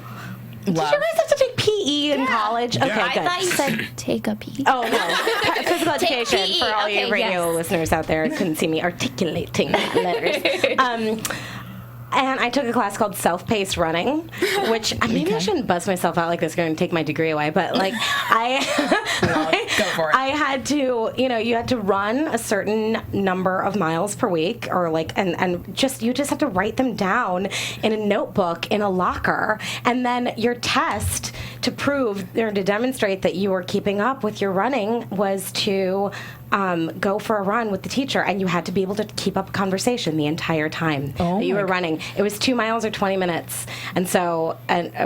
Did you guys have to take PE in college? Okay, Yeah. good. I thought you said take a pee. Oh no, physical education PE, for all you okay, radio yes. listeners out there who couldn't see me articulating letters. And I took a class called self-paced running, which maybe I shouldn't buzz myself out like this. It's going to take my degree away, but like Go for it. I had to, you know, you had to run a certain number of miles per week, or like, and just you just have to write them down in a notebook in a locker, and then your test to prove or to demonstrate that you were keeping up with your running was to go for a run with the teacher, and you had to be able to keep up a conversation the entire time that you were running. It was 2 miles or 20 minutes, and so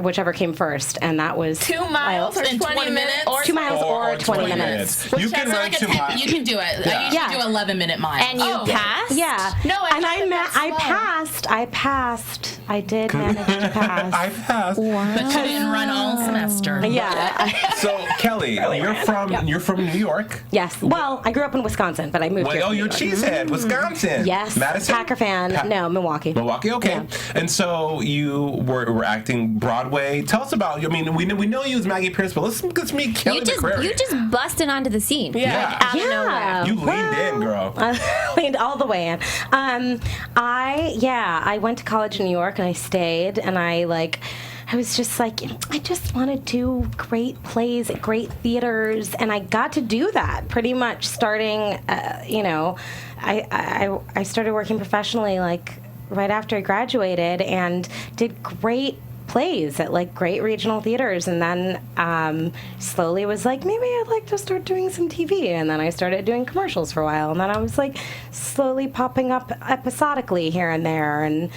whichever came first, and that was 2 miles or in 20 minutes? 2 miles or 20 minutes. You can run 2 miles. You can do it. I usually do 11-minute miles. And you passed? Yeah. No, I and I passed. I did manage to pass. I passed. but you didn't run all semester. Yeah. So Kelly, you're from New York. Yes. Well, I grew up in Wisconsin, but I moved here. Oh, from you're New York. Cheesehead, Wisconsin. Yes. Madison. Packer fan. No, Milwaukee. Milwaukee, okay. Yeah. And so you were acting Broadway. Tell us about. I mean, we know you as Maggie Pierce, but let's meet Kelly McCreary. You just busted onto the scene. Yeah. Like, out of nowhere. Yeah. You leaned in, girl. I leaned all the way in. I went to college in New York, and I stayed, and I was just like, I just want to do great plays at great theaters, and I got to do that pretty much starting, you know, I started working professionally like right after I graduated, and did great plays at like great regional theaters, and then slowly was like, maybe I'd like to start doing some TV, and then I started doing commercials for a while, and then I was like slowly popping up episodically here and there, and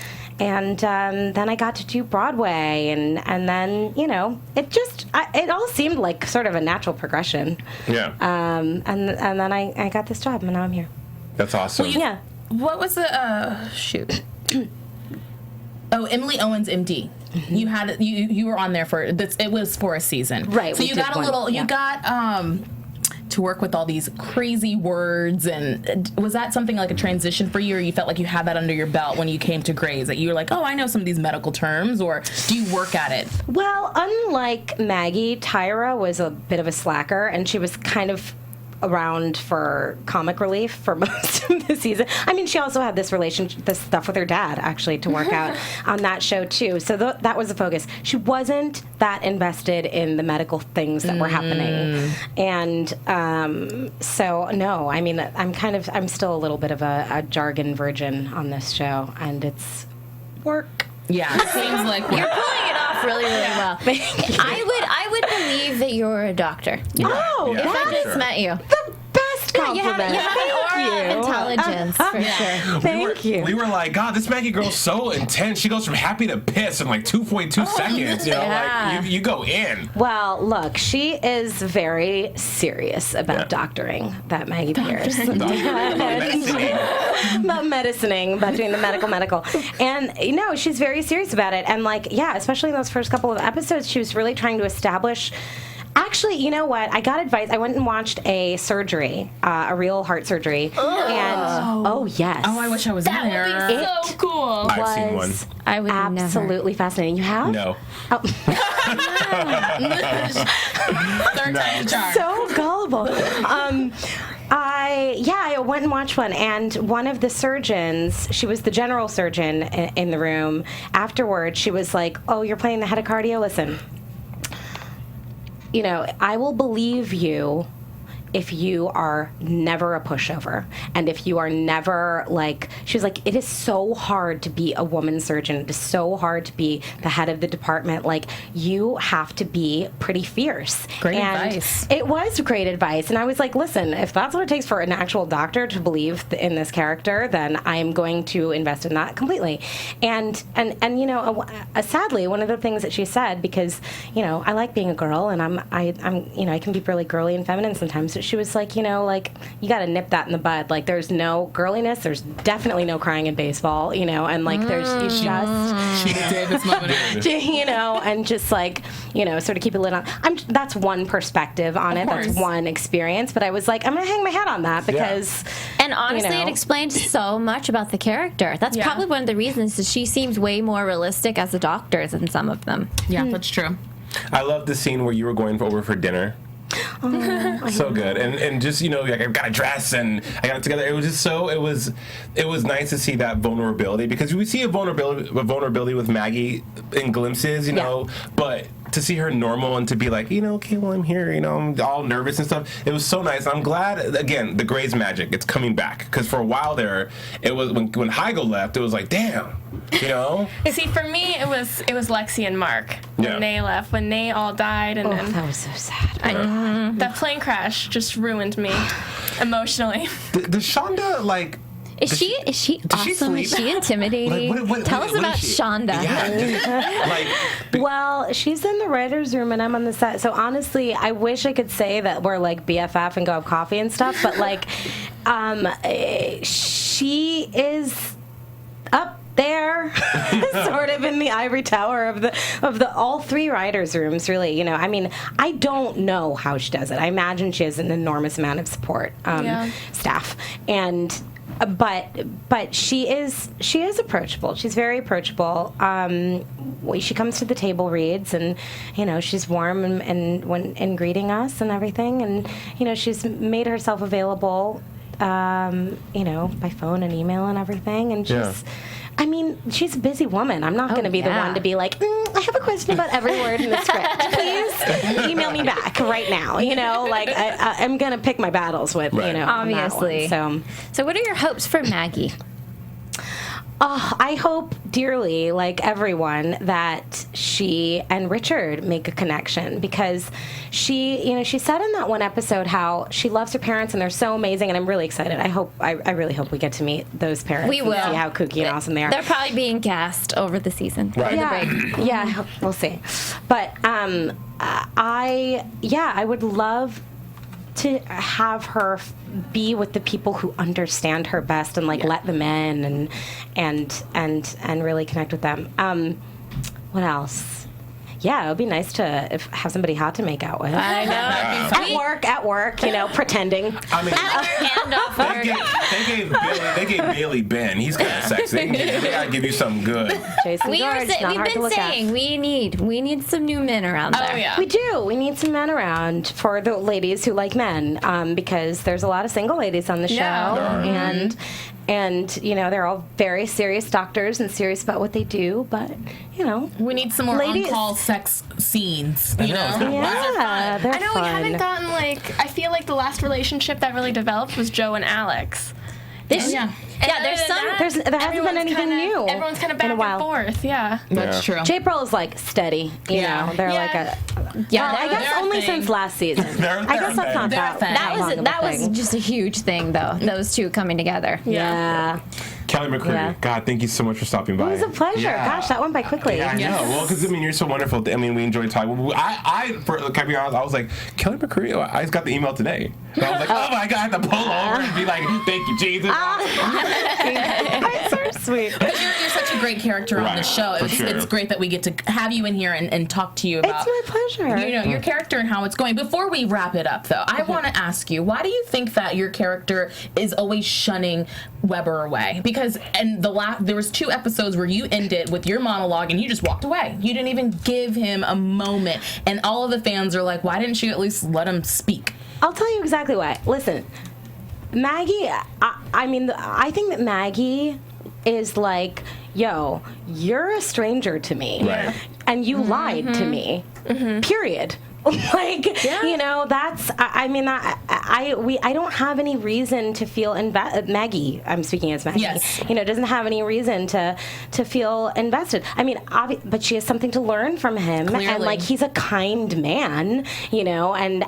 then I got to do Broadway, and then, you know, it all seemed like sort of a natural progression. Yeah. And then I got this job, and now I'm here. That's awesome. Yeah. What was the shoot? Oh, Emily Owens, MD. You had you were on there for this. It was for a season, Right, So we you did got a one, little. yeah. You got to work with all these crazy words, and was that something like a transition for you, or you felt like you had that under your belt when you came to Grey's? That you were like, oh, I know some of these medical terms, or do you work at it? Well, unlike Maggie, Tyra was a bit of a slacker, and she was kind of around for comic relief for most of the season. I mean, she also had this stuff with her dad, actually, to work out on that show, too. So that was the focus. She wasn't that invested in the medical things that were happening. And so, no, I mean, I'm still a little bit of a jargon virgin on this show, and it's work. Yeah, it seems like You're pulling it off really, really well. I would believe that you're a doctor. Oh, Yeah, If I for just sure. met you. the best compliment. You have an aura of intelligence, for sure. Thank you. We were like, God, this Maggie girl's so intense. She goes from happy to piss in like 2.2 seconds. You know, Yeah. like you go in. Well, look, she is very serious about doctoring, that Maggie Pierce. About medicining, about doing the medical. And, you know, she's very serious about it. And, like, yeah, especially in those first couple of episodes, she was really trying to establish. Actually, you know what? I got advice. I went and watched a surgery, a real heart surgery. And, oh, yes. oh, I wish I was That there. would be so cool. I've seen one. was I would absolutely fascinating. You have? No. Third time charm. So gullible. I went and watched one, and one of the surgeons, she was the general surgeon in the room. Afterwards, she was like, "Oh, you're playing the head of cardio? Listen, I will believe you if you are never a pushover, and if you are never she was like, it is so hard to be a woman surgeon. It is so hard to be the head of the department. You have to be pretty fierce." Great advice. It was great advice, and I was like, listen, if that's what it takes for an actual doctor to believe in this character, then I'm going to invest in that completely. And sadly, one of the things that she said, because I like being a girl, and I can be really girly and feminine sometimes. She was like, you got to nip that in the bud. There's no girliness. There's definitely no crying in baseball, and there's you just She did this moment. and just sort of keep a lid on. That's one perspective on it. course. That's one experience. But I was like, I'm gonna hang my hat on that because. And honestly, it explains so much about the character. That's probably one of the reasons that she seems way more realistic as a doctor than some of them. Yeah, that's true. I love the scene where you were going over for dinner. So good, and just I've got a dress and I got it together. It was just it was nice to see that vulnerability, because we see a vulnerability with Maggie in glimpses, but to see her normal and to be like, okay, well, I'm here, I'm all nervous and stuff. It was so nice. I'm glad, again, the Grey's magic, it's coming back, because for a while there, it was when Hygo left, it was like, damn, See, for me, it was Lexi and Mark when they left, when they all died, and then that was so sad. that plane crash just ruined me emotionally. Does Shonda Is she awesome? Is she intimidating? Tell us about Shonda. Yeah, well, she's in the writer's room and I'm on the set. So honestly, I wish I could say that we're BFF and go have coffee and stuff. But she is up there, sort of in the ivory tower of the all three writers' rooms. Really, I don't know how she does it. I imagine she has an enormous amount of support staff and. But she is approachable. She's very approachable. She comes to the table reads, and she's warm and greeting us and everything. And she's made herself available, by phone and email and everything. And she's a busy woman. I'm not going to be the one to be like, I have a question about every word in the script. Please email me back right now. I'm going to pick my battles with, obviously. So what are your hopes for Maggie? I hope dearly, like everyone, that she and Richard make a connection, because she said in that one episode how she loves her parents and they're so amazing, and I'm really excited. I really hope we get to meet those parents. We will. And see how kooky and awesome they are. They're probably being cast over the season. Right. Yeah, we'll see. But I would love to have her be with the people who understand her best and let them in and really connect with them. What else? Yeah, it would be nice to have somebody hot to make out with. I know. At work, pretending. I mean, Hand off they gave Bailey Ben. He's kind of sexy. They gotta give you something good. Jason George, not hard to look at. we need some new men around there. Oh yeah. We do. We need some men around for the ladies who like men, because there's a lot of single ladies on the show, Yeah. and they're all very serious doctors and serious about what they do, but we need some more on-call sex scenes. yeah, they're I know fun. we haven't gotten I feel like the last relationship that really developed was Joe and Alex. There hasn't been anything new. Everyone's kind of back in a and while. forth. Yeah. That's true. J-Pearl is steady. They're I guess only since last season. I guess that's not that long of a that was thing. just a huge thing, though. Those two coming together. Yeah. Kelly McCreary, Yeah. God, thank you so much for stopping by. It was a pleasure. Yeah. Gosh, that went by quickly. Yeah, I know. Well, because you're so wonderful. I mean, we enjoyed talking. Can I be honest? I was like, Kelly McCreary. I just got the email today. And I was like, oh my God, I have to pull over and be like, thank you, Jesus. That's so sweet. But you're such a great character on the show. It's great that we get to have you in here and talk to you about. It's my pleasure. Your character and how it's going. Before we wrap it up, though, I want to ask you, why do you think that your character is always shunning Weber away? Because there was 2 episodes where you ended with your monologue and you just walked away. You didn't even give him a moment, and all of the fans are like, why didn't you at least let him speak? I'll tell you exactly why. Listen, Maggie, I think that Maggie is like, yo, you're a stranger to me. Right. And you lied to me. Period. Like, that's, I don't have any reason to feel, Maggie, I'm speaking as Maggie, Yes. Doesn't have any reason to feel invested. I mean, but she has something to learn from him. Clearly. And, like, he's a kind man, and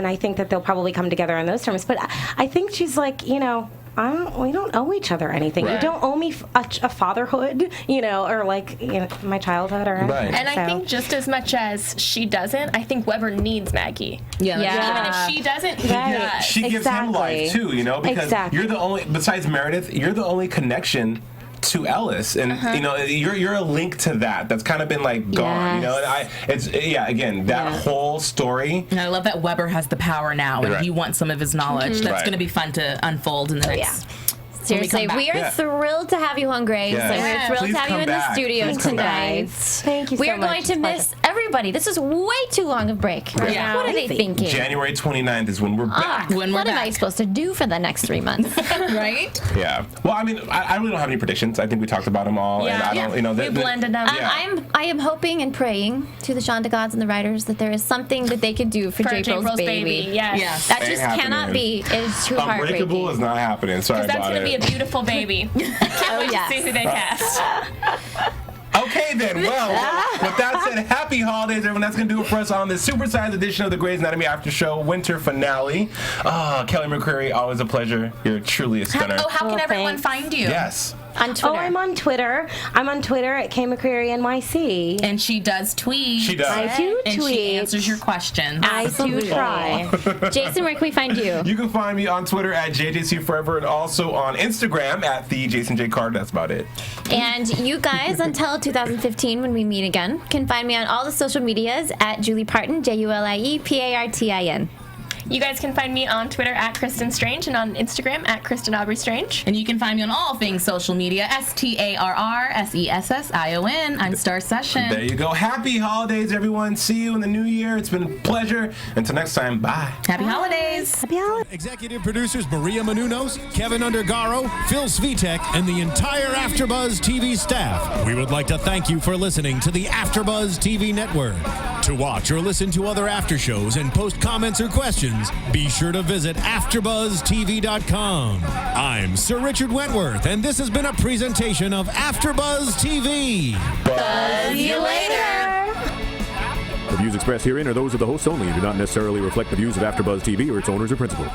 I think that they'll probably come together on those terms. But I think she's like, we don't owe each other anything. Right. You don't owe me a fatherhood, or like, my childhood or anything. Right. And I think just as much as she doesn't, I think Weber needs Maggie. Yeah. Even if she doesn't, he does. She gives him life too, because you're the only, besides Meredith, you're the only connection to Ellis, and you're a link to that. That's kind of been like gone, and that whole story. And I love that Weber has the power now, and he wants some of his knowledge. That's going to be fun to unfold in the next. Seriously, we are thrilled to have you on, Grace. Yes. And we're thrilled Please to have you in come the studio Please come tonight. Thank you so We are much. going to miss everybody. This is way too long of break. Yeah. What are they thinking? January 29th is when we're back. What am I supposed to do for the next 3 months? Right? Yeah. Well, I mean, I really don't have any predictions. I think we talked about them all. Yeah. And I don't, We blended them. I am hoping and praying to the Shonda gods and the writers that there is something that they could do for J-Pro's baby. Yes. That Ain't just happening. cannot be. It's too Unbreakable heartbreaking. is not happening. Sorry That's about going to be a it. beautiful baby. Can't wait to see who they cast. Okay then, well, with that said, happy holidays, everyone. That's going to do it for us on this supersized edition of the Grey's Anatomy After Show winter finale. Kelly McCreary, always a pleasure. You're truly a stunner. How can everyone find you? Yes. On Twitter. Oh, I'm on Twitter. I'm on Twitter at KMcCrearyNYC. And she does tweet. She does. I do And tweet. she answers your questions. I do try. Jason, where can we find you? You can find me on Twitter at JJCForever and also on Instagram at the Jason J. Card. That's about it. And you guys, until 2015 when we meet again, can find me on all the social medias at Julie Partin, JuliePartin. You guys can find me on Twitter at Kristin Strange and on Instagram at Kristin Aubrey Strange. And you can find me on all things social media, StarrSession. I'm Starr Session. There you go. Happy holidays, everyone. See you in the new year. It's been a pleasure. Until next time, bye. Happy holidays. Happy holidays. Executive producers Maria Menounos, Kevin Undergaro, Phil Svitek, and the entire AfterBuzz TV staff. We would like to thank you for listening to the AfterBuzz TV network. To watch or listen to other after shows and post comments or questions, be sure to visit AfterBuzzTV.com. I'm Sir Richard Wentworth, and this has been a presentation of AfterBuzz TV. Buzz you later. The views expressed herein are those of the hosts only and do not necessarily reflect the views of AfterBuzz TV or its owners or principals.